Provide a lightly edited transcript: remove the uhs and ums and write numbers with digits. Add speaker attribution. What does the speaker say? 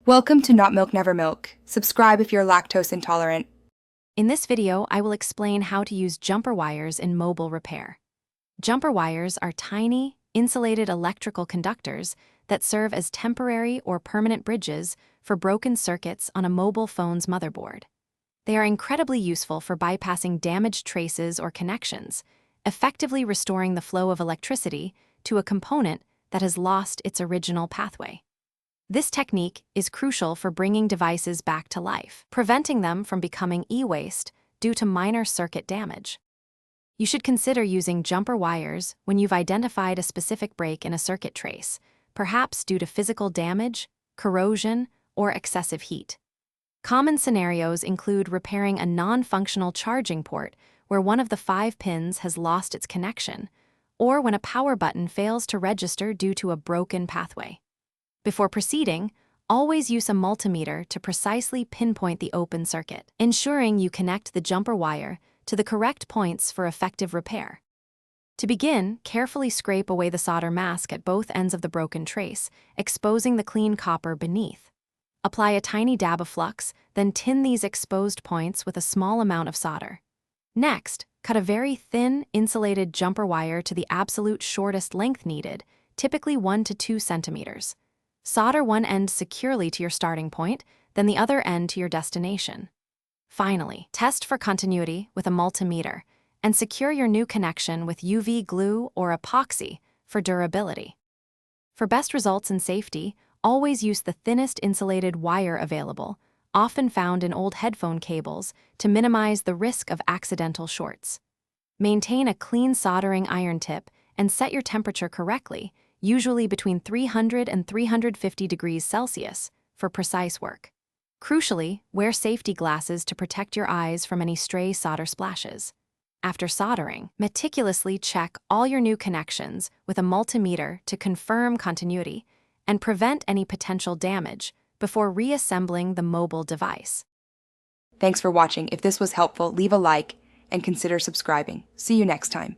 Speaker 1: Welcome to Not Milk Never Milk. Subscribe if you're lactose intolerant.
Speaker 2: In this video, I will explain how to use jumper wires in mobile repair. Jumper wires are tiny, insulated electrical conductors that serve as temporary or permanent bridges for broken circuits on a mobile phone's motherboard. They are incredibly useful for bypassing damaged traces or connections, effectively restoring the flow of electricity to a component that has lost its original pathway. This technique is crucial for bringing devices back to life, preventing them from becoming e-waste due to minor circuit damage. You should consider using jumper wires when you've identified a specific break in a circuit trace, perhaps due to physical damage, corrosion, or excessive heat. Common scenarios include repairing a non-functional charging port where one of the 5 pins has lost its connection, or when a power button fails to register due to a broken pathway. Before proceeding, always use a multimeter to precisely pinpoint the open circuit, ensuring you connect the jumper wire to the correct points for effective repair. To begin, carefully scrape away the solder mask at both ends of the broken trace, exposing the clean copper beneath. Apply a tiny dab of flux, then tin these exposed points with a small amount of solder. Next, cut a very thin, insulated jumper wire to the absolute shortest length needed, typically 1 to 2 centimeters. Solder one end securely to your starting point, then the other end to your destination. Finally, test for continuity with a multimeter and secure your new connection with UV glue or epoxy for durability. For best results and safety, always use the thinnest insulated wire available, often found in old headphone cables, to minimize the risk of accidental shorts. Maintain a clean soldering iron tip and set your temperature correctly, usually between 300 and 350 degrees Celsius, for precise work. Crucially, wear safety glasses to protect your eyes from any stray solder splashes. After soldering, meticulously check all your new connections with a multimeter to confirm continuity and prevent any potential damage before reassembling the mobile device.
Speaker 1: Thanks for watching. If this was helpful, leave a like and consider subscribing. See you next time.